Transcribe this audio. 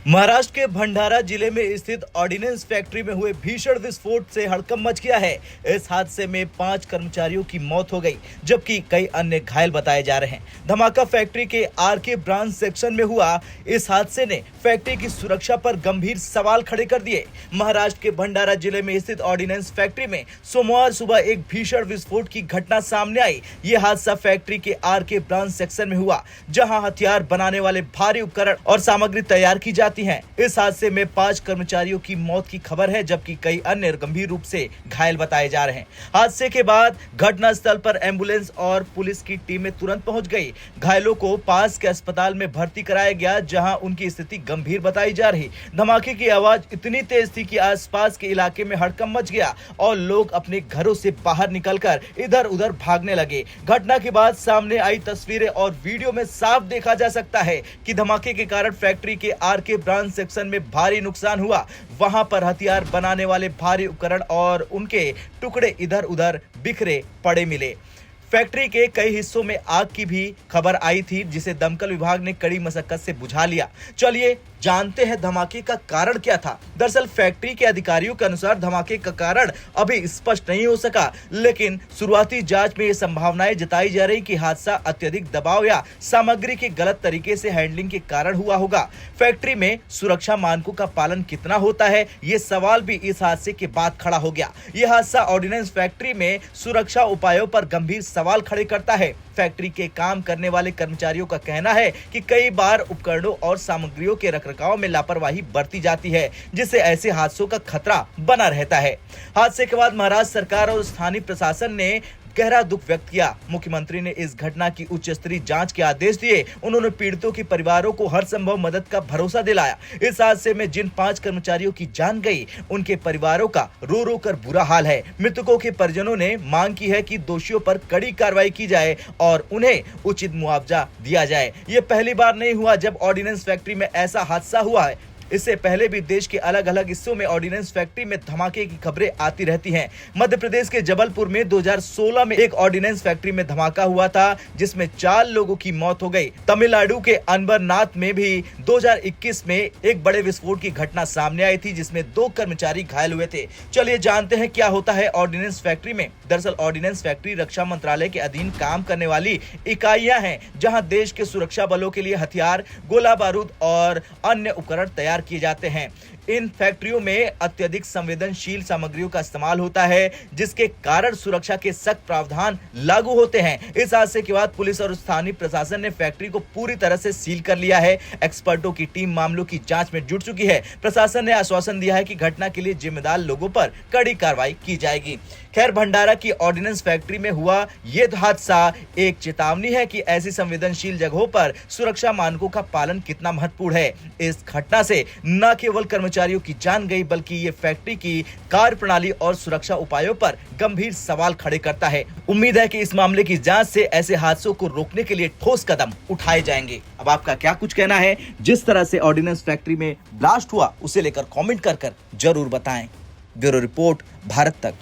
महाराष्ट्र के भंडारा जिले में स्थित ऑर्डिनेंस फैक्ट्री में हुए भीषण विस्फोट से हड़कंप मच गया है। इस हादसे में 5 कर्मचारियों की मौत हो गई, जबकि कई अन्य घायल बताए जा रहे हैं। धमाका फैक्ट्री के आरके ब्रांच सेक्शन में हुआ। इस हादसे ने फैक्ट्री की सुरक्षा पर गंभीर सवाल खड़े कर दिए। महाराष्ट्र के भंडारा जिले में स्थित ऑर्डिनेंस फैक्ट्री में सोमवार सुबह एक भीषण विस्फोट की घटना सामने आई। यह हादसा फैक्ट्री के आरके ब्रांच सेक्शन में हुआ, जहां हथियार बनाने वाले भारी उपकरण और सामग्री तैयार की जाती हैं। इस हादसे में 5 कर्मचारियों की मौत की खबर है, जबकि कई अन्य गंभीर रूप से घायल बताए जा रहे हैं। हादसे के बाद घटनास्थल पर एम्बुलेंस और पुलिस की टीमें तुरंत पहुंच गई। घायलों को पास के अस्पताल में भर्ती कराया गया, जहां उनकी स्थिति गंभीर बताई जा रही। धमाके की आवाज इतनी तेज थी कि आसपास के इलाके में हड़कंप मच गया और लोग अपने घरों से बाहर निकलकर इधर उधर भागने लगे। घटना के बाद सामने आई तस्वीरें और वीडियो में साफ देखा जा सकता है कि धमाके के कारण फैक्ट्री के आरके ब्रांच सेक्शन में भारी नुकसान हुआ। वहां पर हथियार बनाने वाले भारी उपकरण और उनके टुकड़े इधर उधर बिखरे पड़े मिले। फैक्ट्री के कई हिस्सों में आग की भी खबर आई थी, जिसे दमकल विभाग ने कड़ी मशक्कत से बुझा लिया। चलिए जानते हैं धमाके का कारण क्या था। दरअसल फैक्ट्री के अधिकारियों के अनुसार धमाके का कारण अभी स्पष्ट नहीं हो सका, लेकिन शुरुआती जांच में ये संभावनाएं जताई जा रही कि हादसा अत्यधिक दबाव या सामग्री के गलत तरीके से हैंडलिंग के कारण हुआ होगा। फैक्ट्री में सुरक्षा मानकों का पालन कितना होता है, ये सवाल भी इस हादसे के बाद खड़ा हो गया। यह हादसा ऑर्डिनेंस फैक्ट्री में सुरक्षा उपायों पर गंभीर सवाल खड़े करता है। फैक्ट्री के काम करने वाले कर्मचारियों का कहना है कि कई बार उपकरणों और सामग्रियों के रखरखाव में लापरवाही बरती जाती है, जिससे ऐसे हादसों का खतरा बना रहता है। हादसे के बाद महाराष्ट्र सरकार और स्थानीय प्रशासन ने गहरा दुख व्यक्त किया। मुख्यमंत्री ने इस घटना की उच्च स्तरीय जांच के आदेश दिए। उन्होंने पीड़ितों के परिवारों को हर संभव मदद का भरोसा दिलाया। इस हादसे में जिन 5 कर्मचारियों की जान गई, उनके परिवारों का रो रो कर बुरा हाल है। मृतकों के परिजनों ने मांग की है कि दोषियों पर कड़ी कार्रवाई की जाए और उन्हें उचित मुआवजा दिया जाए। ये पहली बार नहीं हुआ जब ऑर्डिनेंस फैक्ट्री में ऐसा हादसा हुआ है। इससे पहले भी देश के अलग अलग हिस्सों में ऑर्डिनेंस फैक्ट्री में धमाके की खबरें आती रहती हैं। मध्य प्रदेश के जबलपुर में 2016 में एक ऑर्डिनेंस फैक्ट्री में धमाका हुआ था, जिसमें 4 लोगों की मौत हो गई। तमिलनाडु के अनबरनाथ में भी 2021 में एक बड़े विस्फोट की घटना सामने आई थी, जिसमें 2 कर्मचारी घायल हुए थे। चलिए जानते हैं क्या होता है ऑर्डिनेंस फैक्ट्री में। दरअसल ऑर्डिनेंस फैक्ट्री रक्षा मंत्रालय के अधीन काम करने वाली इकाइयां हैं, जहां देश के सुरक्षा बलों के लिए हथियार, गोला बारूद और अन्य उपकरण तैयार किए जाते हैं। इन फैक्ट्रियों में अत्यधिक संवेदनशील सामग्रियों का इस्तेमाल होता है, जिसके कारण सुरक्षा के सख्त प्रावधान लागू होते हैं। इस हादसे के बाद पुलिस और स्थानीय प्रशासन ने फैक्ट्री को पूरी तरह से सील कर लिया है। एक्सपर्टों की टीम मामलों की जांच में जुट चुकी है। प्रशासन ने आश्वासन दिया है कि घटना के लिए जिम्मेदार लोगों पर कड़ी कार्रवाई की जाएगी। खैर, भंडारा की ऑर्डिनेंस फैक्ट्री में हुआ ये हादसा एक चेतावनी है कि ऐसी संवेदनशील जगहों पर सुरक्षा मानकों का पालन कितना महत्वपूर्ण है। इस घटना से न केवल कर्मचारियों की जान गई, बल्कि ये फैक्ट्री की कार्यप्रणाली और सुरक्षा उपायों पर गंभीर सवाल खड़े करता है। उम्मीद है कि इस मामले की जांच से ऐसे हादसों को रोकने के लिए ठोस कदम उठाए जाएंगे। अब आपका क्या कुछ कहना है? जिस तरह से ऑर्डिनेंस फैक्ट्री में ब्लास्ट हुआ, उसे लेकर कमेंट कर जरूर बताएं। ब्यूरो रिपोर्ट, भारत तक।